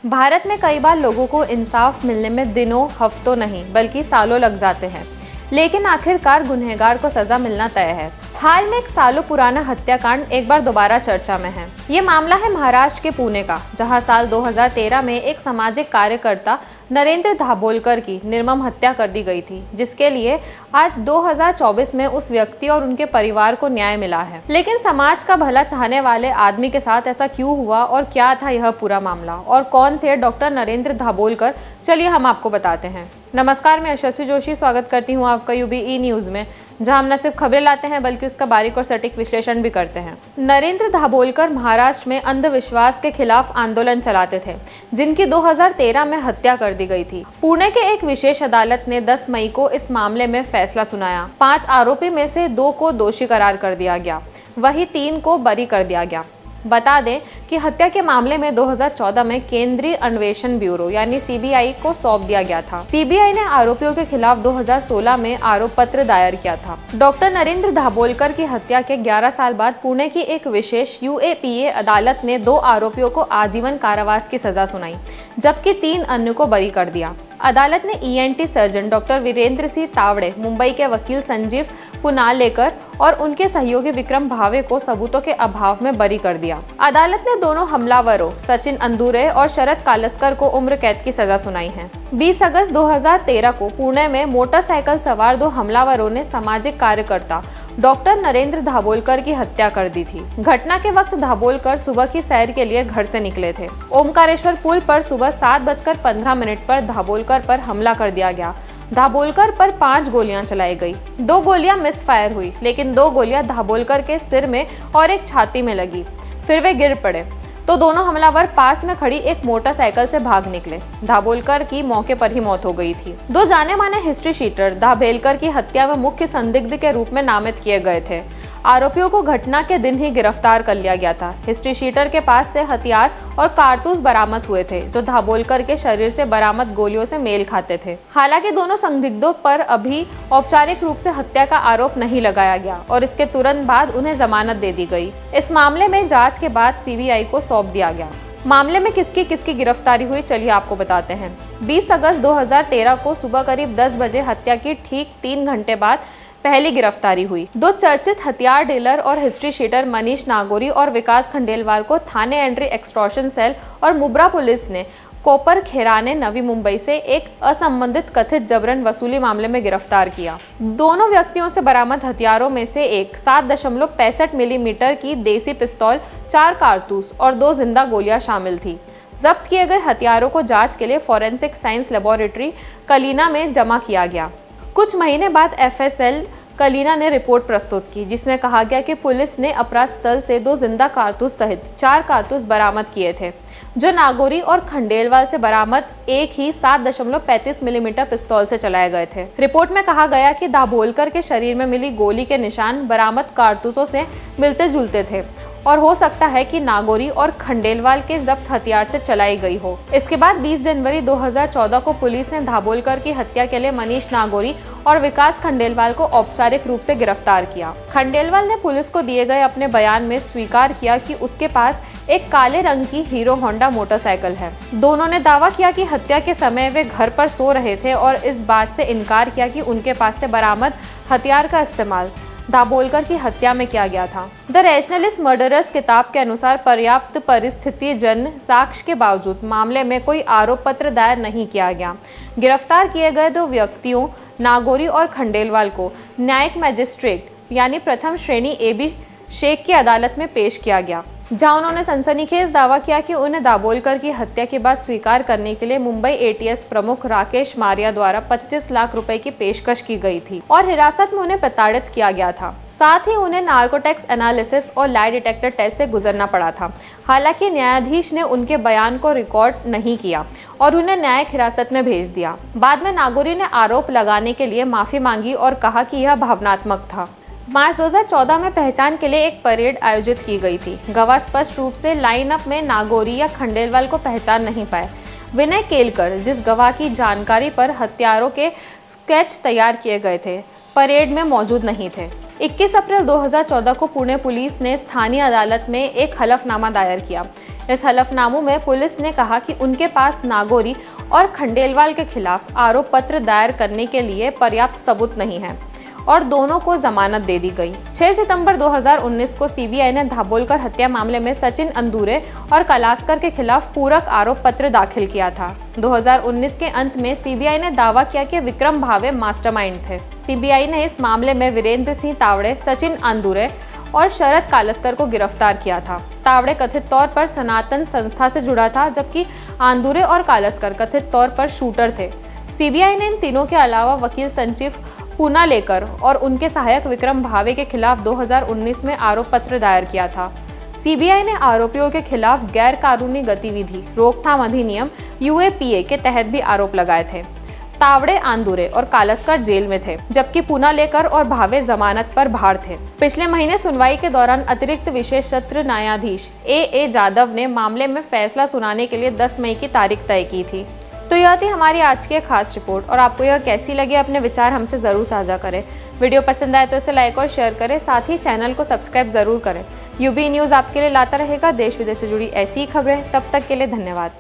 भारत में कई बार लोगों को इंसाफ मिलने में दिनों, हफ्तों नहीं बल्कि सालों लग जाते हैं, लेकिन आखिरकार गुनहगार को सजा मिलना तय है। हाल में एक सालों पुराना हत्याकांड एक बार दोबारा चर्चा में है। ये मामला है महाराष्ट्र के पुणे का, जहां साल 2013 में एक सामाजिक कार्यकर्ता नरेंद्र दाभोलकर की निर्मम हत्या कर दी गई थी, जिसके लिए आज 2024 में उस व्यक्ति और उनके परिवार को न्याय मिला है। लेकिन समाज का भला चाहने वाले आदमी के साथ ऐसा क्यों हुआ और क्या था यह पूरा मामला और कौन थे डॉक्टर नरेंद्र दाभोलकर, चलिए हम आपको बताते हैं। नमस्कार, मैं यशस्वी जोशी स्वागत करती हूँ आपका यूबीई न्यूज में, जहां हम न सिर्फ खबरें लाते हैं बल्कि उसका बारीक और सटीक विश्लेषण भी करते हैं। नरेंद्र दाभोलकर महाराष्ट्र में अंधविश्वास के खिलाफ आंदोलन चलाते थे, जिनकी 2013 में हत्या कर दी गई थी। पुणे के एक विशेष अदालत ने 10 मई को इस मामले में फैसला सुनाया। 5 आरोपी में से 2 को दोषी करार कर दिया गया, वहीं 3 को बरी कर दिया गया। बता दें कि हत्या के मामले में 2014 में केंद्रीय अन्वेषण ब्यूरो यानी सीबीआई को सौंप दिया गया था। सीबीआई ने आरोपियों के खिलाफ 2016 में आरोप पत्र दायर किया था। डॉक्टर नरेंद्र दाभोलकर की हत्या के 11 साल बाद पुणे की एक विशेष यूएपीए अदालत ने 2 आरोपियों को आजीवन कारावास की सजा सुनाई, जबकि 3 अन्य को बरी कर दिया। अदालत ने ENT surgeon doctor Virendra Singh Tawde, Mumbai के वकील संजीव पुनालेकर और उनके सहयोगी विक्रम भावे को सबूतों के अभाव में बरी कर दिया। अदालत ने दोनों हमलावरों सचिन अंदुरे और शरद कालस्कर को उम्र कैद की सजा सुनाई है। 20 अगस्त 2013 को पुणे में मोटरसाइकिल सवार 2 हमलावरों ने सामाजिक कार्यकर्ता डॉक्टर नरेंद्र दाभोलकर की हत्या कर दी थी। घटना के वक्त दाभोलकर सुबह की सैर के लिए घर से निकले थे। ओमकारेश्वर पुल पर सुबह 7:15 पर दाभोलकर पर हमला कर दिया गया। दाभोलकर पर 5 गोलियां चलाई गई। 2 गोलियां मिस फायर हुई, लेकिन 2 गोलियां दाभोलकर के सिर में और एक छाती में लगी। फिर वे गिर पड़े तो दोनों हमलावर पास में खड़ी एक मोटरसाइकिल से भाग निकले। दाभोलकर की मौके पर ही मौत हो गई थी। 2 जाने माने हिस्ट्री शीटर दाभोलकर की हत्या में मुख्य संदिग्ध के रूप में नामित किए गए थे। आरोपियों को घटना के दिन ही गिरफ्तार कर लिया गया था। हिस्ट्री शीटर के पास से हथियार और कारतूस बरामद हुए थे, जो दाभोलकर के शरीर से बरामद गोलियों से मेल खाते थे। हालांकि दोनों संदिग्धों पर अभी औपचारिक रूप से हत्या का आरोप नहीं लगाया गया और इसके तुरंत बाद उन्हें जमानत दे दी गई। इस मामले में जांच के बाद सीबीआई को सौंप दिया गया। मामले में किसकी गिरफ्तारी हुई, चलिए आपको बताते हैं। 20 अगस्त 2013 को सुबह करीब 10 बजे हत्या की ठीक 3 घंटे बाद पहली गिरफ्तारी हुई। 2 चर्चित हथियार डीलर और हिस्ट्री शीटर मनीष नागोरी और विकास खंडेलवाल को थाने एंटी एक्सटॉर्शन सेल और मुब्रा पुलिस ने कोपर खेराने नवी मुंबई से एक असंबंधित कथित जबरन वसूली मामले में गिरफ्तार किया। दोनों व्यक्तियों से बरामद हथियारों में से एक 7.65 मिलीमीटर की देसी पिस्तौल, 4 कारतूस और 2 जिंदा गोलियां शामिल थी। जब्त किए गए हथियारों को जांच के लिए फॉरेंसिक साइंस लेबोरेटरी कलीना में जमा किया गया। कुछ महीने बाद एफएसएल कलीना ने रिपोर्ट प्रस्तुत की, जिसमें कहा गया कि पुलिस ने अपराध स्थल से 2 जिंदा कारतूस सहित 4 कारतूस बरामद किए थे, जो नागोरी और खंडेलवाल से बरामद एक ही 7.35 मिलीमीटर पिस्तौल से चलाए गए थे। रिपोर्ट में कहा गया कि दाभोलकर के शरीर में मिली गोली के निशान बरामद कारतूसों से मिलते जुलते थे और हो सकता है कि नागोरी और खंडेलवाल के जब्त हथियार से चलाई गई हो। इसके बाद 20 जनवरी 2014 को पुलिस ने दाभोलकर की हत्या के लिए मनीष नागोरी और विकास खंडेलवाल को औपचारिक रूप से गिरफ्तार किया। खंडेलवाल ने पुलिस को दिए गए अपने बयान में स्वीकार किया कि उसके पास एक काले रंग की हीरो होंडा मोटरसाइकिल है। दोनों ने दावा किया कि हत्या के समय वे घर पर सो रहे थे और इस बात से इनकार किया कि उनके पास से बरामद हथियार का इस्तेमाल दाभोलकर की हत्या में किया गया था। द रैशनलिस्ट मर्डरर्स किताब के अनुसार पर्याप्त परिस्थिति जन्य साक्ष्य के बावजूद मामले में कोई आरोप पत्र दायर नहीं किया गया। गिरफ्तार किए गए 2 व्यक्तियों नागोरी और खंडेलवाल को न्यायिक मजिस्ट्रेट यानी प्रथम श्रेणी एबी शेख की अदालत में पेश किया गया, जहां उन्होंने सनसनीखेज दावा किया कि उन्हें दाभोलकर की हत्या के बाद स्वीकार करने के लिए मुंबई एटीएस प्रमुख राकेश मारिया द्वारा 25 लाख रुपए की पेशकश की गई थी और हिरासत में उन्हें प्रताड़ित किया गया था। साथ ही उन्हें नार्कोटिक्स एनालिसिस और लाई डिटेक्टर टेस्ट से गुजरना पड़ा था। हालांकि न्यायाधीश ने उनके बयान को रिकॉर्ड नहीं किया और उन्हें न्यायिक हिरासत में भेज दिया। बाद में नागोरी ने आरोप लगाने के लिए माफी मांगी और कहा कि यह भावनात्मक था। मार्च 2014 में पहचान के लिए एक परेड आयोजित की गई थी। गवाह स्पष्ट रूप से लाइनअप में नागोरी या खंडेलवाल को पहचान नहीं पाए। विनय केलकर, जिस गवाह की जानकारी पर हत्यारों के स्केच तैयार किए गए थे, परेड में मौजूद नहीं थे। 21 अप्रैल 2014 को पुणे पुलिस ने स्थानीय अदालत में एक हलफनामा दायर किया। इस हलफनामों में पुलिस ने कहा कि उनके पास नागौरी और खंडेलवाल के खिलाफ आरोप पत्र दायर करने के लिए पर्याप्त सबूत नहीं है और दोनों को जमानत दे दी गई। 6 सितंबर 2019 को सीबीआई ने दाभोलकर हत्या मामले में सचिन अंदुरे और कलास्कर के खिलाफ पूरक आरोप पत्र दाखिल किया था। 2019 के अंत में सीबीआई ने दावा किया कि विक्रम भावे मास्टरमाइंड थे। सीबीआई ने इस मामले में वीरेंद्र सिंह तावड़े, सचिन अंदुरे और शरद कालस्कर को गिरफ्तार किया था। तावड़े कथित तौर पर सनातन संस्था से जुड़ा था, जबकि आंदुरे और कालस्कर कथित तौर पर शूटर थे। सीबीआई ने इन तीनों के अलावा वकील संजीव पुनालेकर और उनके सहायक विक्रम भावे के खिलाफ 2019 में आरोप पत्र दायर किया था। सीबीआई ने आरोपियों के खिलाफ गैर कानूनी गतिविधि रोकथाम अधिनियम यूएपीए के तहत भी आरोप लगाए थे। तावड़े, आंदुरे और कालस्कर जेल में थे, जबकि पुनालेकर और भावे जमानत पर बाहर थे। पिछले महीने सुनवाई के दौरान अतिरिक्त विशेष सत्र न्यायाधीश ए जादव ने मामले में फैसला सुनाने के लिए 10 मई की तारीख तय की थी। तो यह थी हमारी आज की खास रिपोर्ट और आपको यह कैसी लगी, अपने विचार हमसे ज़रूर साझा करें। वीडियो पसंद आए तो इसे लाइक और शेयर करें, साथ ही चैनल को सब्सक्राइब ज़रूर करें। यूबी न्यूज़ आपके लिए लाता रहेगा देश विदेश से जुड़ी ऐसी ही खबरें। तब तक के लिए धन्यवाद।